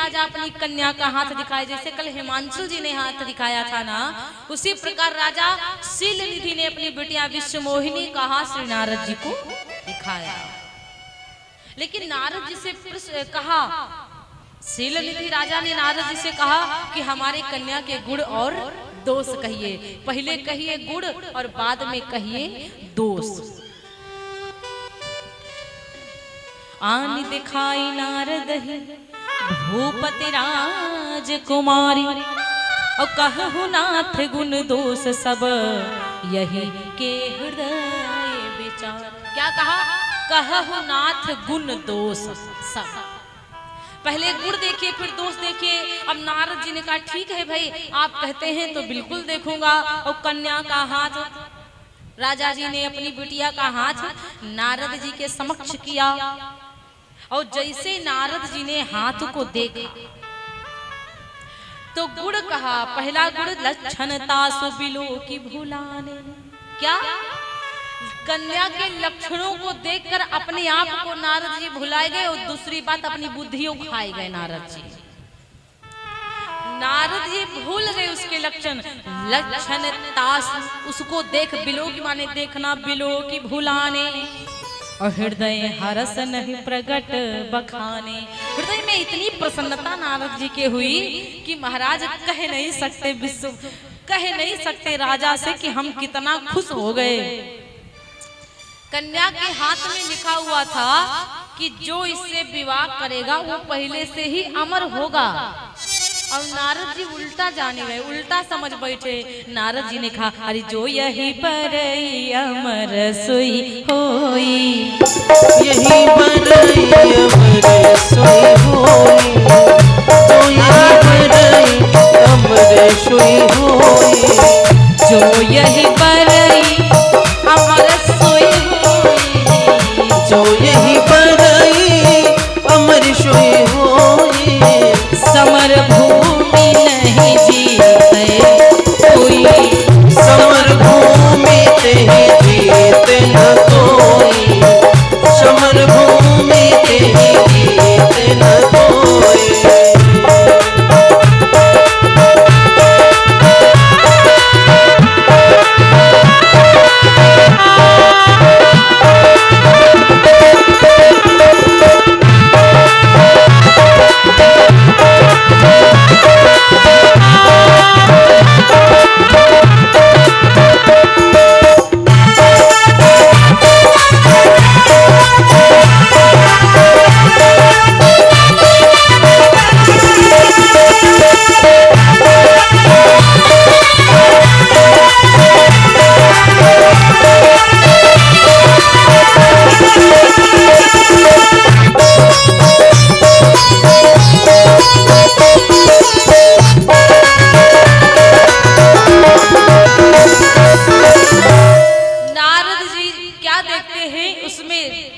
राजा अपनी कन्या का हाथ दिखाए, जैसे कल हिमांशु जी ने हाथ दिखाया था ना, उसी प्रकार राजा शीलनिधि ने अपनी बिटिया विश्वमोहिनी का हाथ श्री नारद जी को दिखाया। लेकिन नारद जी से कहा, शीलनिधि राजा ने नारद जी से कहा कि हमारे कन्या के गुण और दोष कहिए, पहले कहिए गुण और बाद में कहिए दोष। आन दिखाई नारद ही भूपति राजकुमारी, और कहु नाथ गुण दोष सब यही के हृदय विचार। क्या कहा? कहु नाथ गुण दोष सब। पहले गुण देखिए फिर दोष देखिए। अब नारद जी ने कहा ठीक है भाई, आप कहते हैं तो बिल्कुल देखूंगा। और कन्या का हाथ, राजा जी ने अपनी बिटिया का हाथ नारद जी के समक्ष किया, और जैसे नारद जी ने हाथ को देखा तो गुण कहा, पहला गुण लक्षणता सुबिलो की भुलाने। क्या? कन्या के लक्षणों को देखकर अपने आप को नारद जी भुलाए गए, और दूसरी बात अपनी बुद्धियों खाए गए नारद जी। नारद जी भूल गए उसके लक्षण। लक्षण तास, उसको देख, बिलो की माने देखना, बिलो की भुलाने, और हृदय हरस नहीं प्रगट बखाने। हृदय में इतनी प्रसन्नता नारद जी के हुई कि महाराज कह नहीं सकते राजा से कि हम कितना खुश हो गए। कन्या के हाथ में लिखा हुआ था कि जो इससे विवाह करेगा वो पहले से ही अमर होगा। और नारद जी उल्टा जाने गए, उल्टा समझ बैठे। नारद जी ने कहा, अरे जो यही पर अमर सोई होई, यही पर अमर सोई होई, जो यही पर अमर सोई होई, जो यही पर अमर सोई होई, जो यही पर अमर सोई होई, समर भूमि नहीं जीते कोई, समर भूमि ते जीत न कोई, समर भूमि ते जीत न कोई।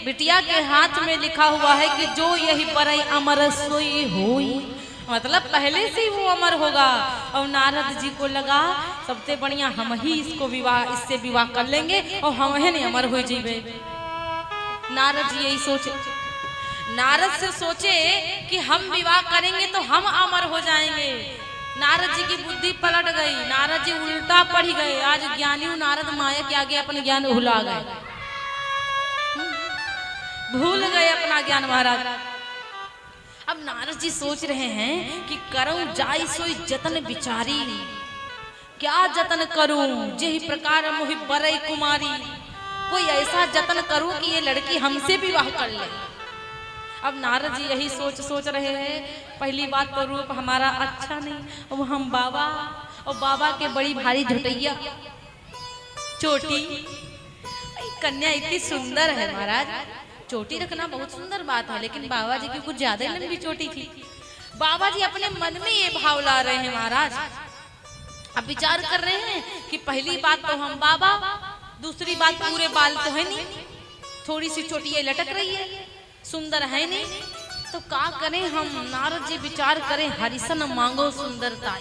बिटिया के हाथ में लिखा हुआ है कि जो यही पर अमर सोई होई, मतलब पहले से ही वो अमर होगा। और नारद जी को लगा सबसे बढ़िया हम ही इससे विवाह कर लेंगे और हम ही नहीं अमर हो जाइए। नारद जी यही सोचे, नारद से सोचे कि हम विवाह करेंगे तो हम अमर हो जाएंगे। नारद जी की बुद्धि पलट गई, नारद जी उल्टा पड़ गए। आज ज्ञानी नारद माया के आगे अपने ज्ञान भुला गए, भूल गए अपना ज्ञान महाराज। अब नारद जी सोच रहे हैं कि करूं जाई सोई जतन बिचारी, क्या जतन करूं जेहि प्रकार मोहि बरई कुमारी, कोई ऐसा जतन करूं कि ये लड़की हमसे विवाह कर ले। अब नारद जी यही सोच रहे हैं। पहली बात तो रूप हमारा अच्छा नहीं, अब हम बाबा, और बाबा के बड़ी भारी झुटैया चोटी। कन्या इतनी सुंदर है महाराज, चोटी रखना बहुत सुंदर बात है, लेकिन बाबा जी की कुछ ज्यादा ही लंबी चोटी थी। बाबा जी अपने मन में ये भाव ला रहे हैं महाराज। अब विचार कर रहे हैं कि पहली बात तो हम बाबा, दूसरी बात पूरे बाल तो है नहीं, थोड़ी सी चोटी लटक रही है, सुंदर है नहीं, तो क्या करें हम। नारद जी विचार करें, हरिसन मांगो सुंदरता,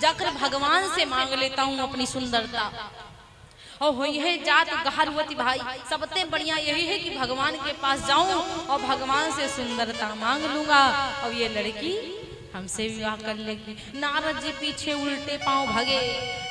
जाकर भगवान से मांग लेता हूँ अपनी सुंदरता। और यही जात गहरवती भाई, सबसे बढ़िया यही है कि भगवान के पास जाऊं और भगवान से सुंदरता मांग लूंगा और ये लड़की हमसे विवाह कर लेगी। नारद जी पीछे उल्टे पांव भागे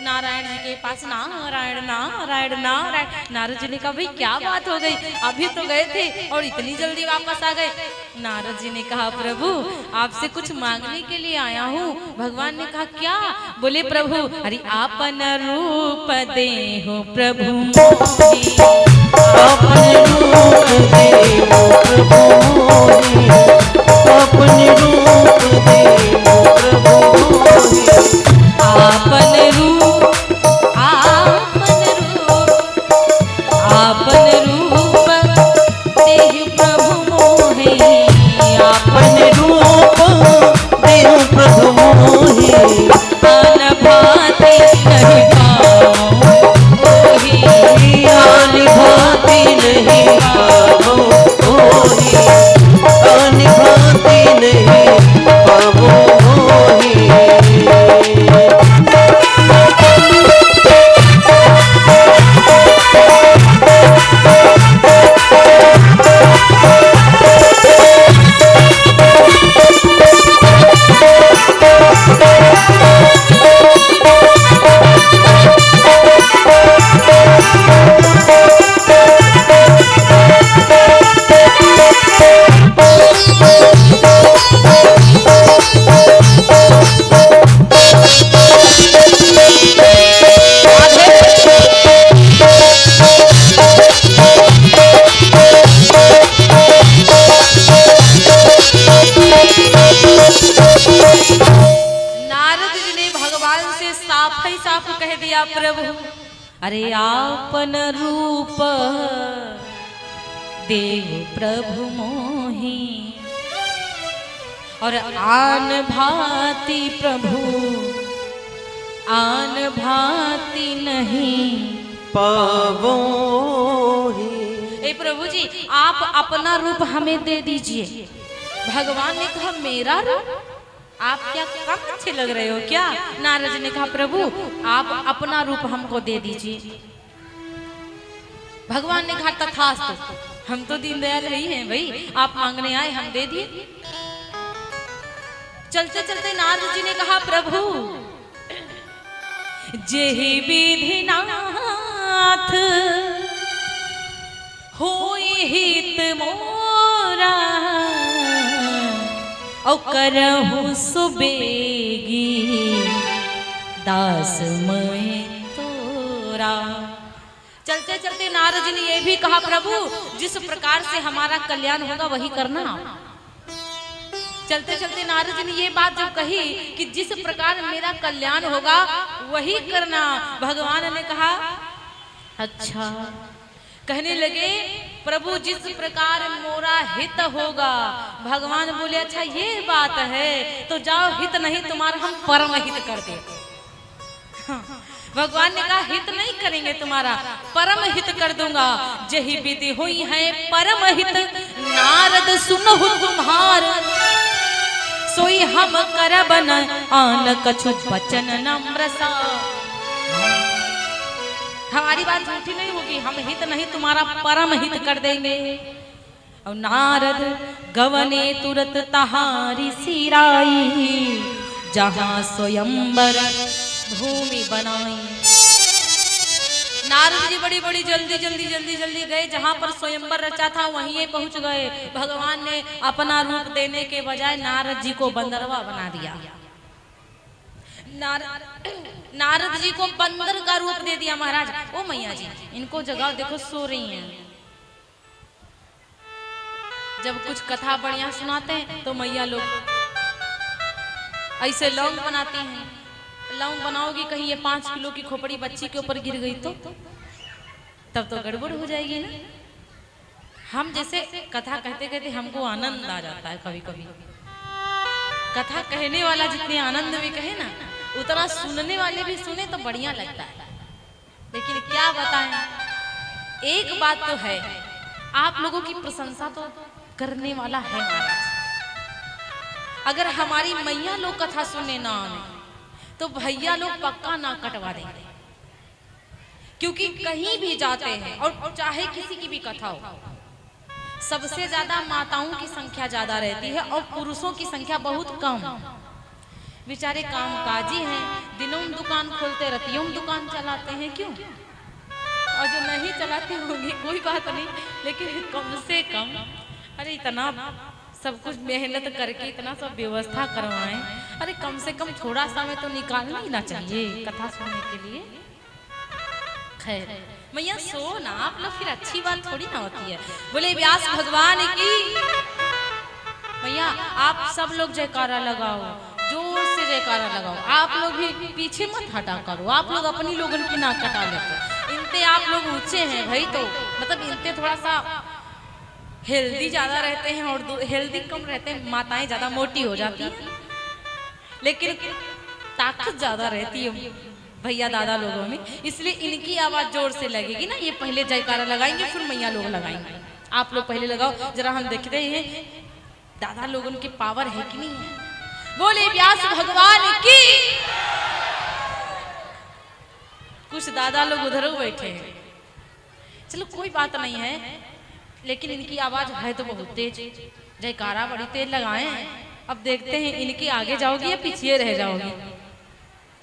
नारायण जी के पास, नारायण नारायण नारायण। नारद जी ने कहा भाई क्या बात हो गई, अभी तो गए थे और इतनी जल्दी वापस आ गए। नारद जी ने कहा प्रभु आपसे कुछ मांगने के लिए आया हूँ। भगवान ने कहा क्या? बोले प्रभु अरे आपन रूप दे हो प्रभु मोहि, आपन रूप दे प्रभु मोहि, आपन रूप दे प्रभु मोहि, आपन रूप देहि प्रभु मोहि, आपन रूप दे प्रभु मोहि, आन भांति नहीं पाऊं मोहि, आन भांति नहीं पावो मोहि, आन भांति नहीं पावो मोहि। प्रभु अरे आपन रूप देव प्रभु मोहि, और आन भांति प्रभु आन भांति नहीं पावो ही। ए प्रभु जी आप अपना रूप हमें दे दीजिए। भगवान ने कहा मेरा रूप? आप क्या कम अच्छे लग रहे हो क्या? नारद जी ने कहा प्रभु आप अपना रूप हमको दे दीजिए। भगवान ने कहा तथास्तु, हम तो दीनदयाल ही हैं भाई, आप मांगने आए हम दे दिए। चलते चलते नारद जी ने कहा प्रभु जेहि विधि नाथ होई हित मोरा, औ करहु सुबेगी दास मैं तोरा। चलते चलते नारद जी ने यह भी कहा प्रभु जिस प्रकार से हमारा कल्याण होगा वही करना। चलते चलते नारद जी ने ये बात जब कही कि जिस प्रकार मेरा कल्याण होगा वही करना, भगवान ने कहा अच्छा। कहने लगे प्रभु जिस प्रकार मोरा हित होगा। भगवान बोले अच्छा ये बात है तो जाओ हित नहीं तुम्हारा हम परम हित कर दे। भगवान ने कहा हित नहीं करेंगे तुम्हारा, परम हित कर दूंगा। जही विधि हुई है परम हित नारद सुनहु तुम्हार, सोई हम करब न आन कछु बचन नम्रसा। हमारी बात झूठी नहीं होगी, हम हित नहीं तुम्हारा परम हित कर देंगे। और नारद गवने तुरत तहारी सिराई, जहां स्वयंवर भूमि बनाई। नारद जी बड़ी बड़ी जल्दी गए, जहां पर स्वयंवर रचा था वहीं पहुंच गए। भगवान ने अपना रूप देने के बजाय नारद जी को बंदरवा बना दिया। नारद जी को बंदर का रूप दे दिया। महाराज ओ मैया जी इनको जगह देखो सो रही हैं। जब कुछ कथा बढ़िया सुनाते हैं तो मैया लोग ऐसे लौंग बनाती हैं। लौंग बनाओगी कहीं ये 5 किलो की खोपड़ी बच्ची के ऊपर गिर गई तो तब तो गड़बड़ हो जाएगी ना। हम जैसे कथा कहते कहते हमको आनंद आ जाता है। कभी कभी कथा कहने वाला जितने आनंद में कहे ना उतना सुनने वाले भी सुने तो बढ़िया लगता है। लेकिन क्या बताएं, एक बात तो है आप लोगों की प्रशंसा तो करने वाला है महाराज। अगर हमारी मैया लोग कथा सुनने ना आए तो भैया लोग पक्का ना कटवा देंगे। क्योंकि कहीं भी जाते हैं और चाहे किसी की भी कथा हो, सबसे ज्यादा माताओं की संख्या ज्यादा रहती है और पुरुषों की संख्या बहुत कम। बेचारे कामकाजी हैं, दिनों में दुकान खोलते रतियों में दुकान चलाते हैं, क्यों? और जो नहीं चलाते होंगे कोई बात नहीं, लेकिन कम से कम अरे इतना सब कुछ मेहनत करके इतना सब व्यवस्था करवाएं, अरे कम से कम थोड़ा समय तो निकालना ही ना चाहिए कथा सुनने के लिए। खैर मैया सो ना, आप लोग फिर अच्छी बात थोड़ी ना होती है। बोले व्यास भगवान की। मैया आप सब लोग जयकारा लगाओ, जोर से जयकारा लगाओ। आप लोग भी पीछे मत हटा करो, आप लोग अपनी लोगन की नाक कटा लेते। इनते आप लोग ऊंचे हैं भाई, तो मतलब इनते थोड़ा सा हेल्दी ज्यादा रहते हैं और हेल्दी कम रहते हैं। माताएं ज्यादा मोटी हो जाती हैं, लेकिन ताकत ज्यादा रहती है भैया दादा लोगों में, इसलिए इनकी आवाज जोर से लगेगी ना। ये पहले जयकारा लगाएंगे, फिर मैया लोग लगाएंगे। आप लोग पहले लगाओ जरा, हम देखते हैं दादा लोगों की पावर है कि नहीं है। बोले व्यास भगवान की। कुछ दादा लोग उधर बैठे हैं, चलो कोई बात नहीं है, लेकिन इनकी आवाज है तो बहुत तेज, जयकारा बड़ी तेज लगाए हैं। अब देखते हैं इनके आगे जाओगी या पीछे रह जाओगी।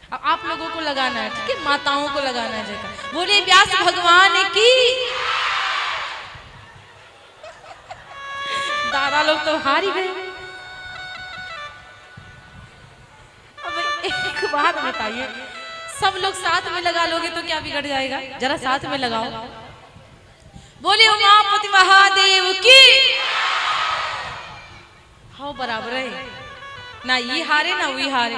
अब आप लोगों को लगाना है, ठीक है, माताओं को लगाना है जयकारा। बोले व्यास भगवान की। दादा लोग तो हार ही गए। अब एक बात बताइए, सब लोग साथ में लगा लोगे तो क्या बिगड़ जाएगा? जरा साथ में लगाओ। बोले उमापति महादेव की। हाँ बराबर है ना, ये हारे ना वही हारे।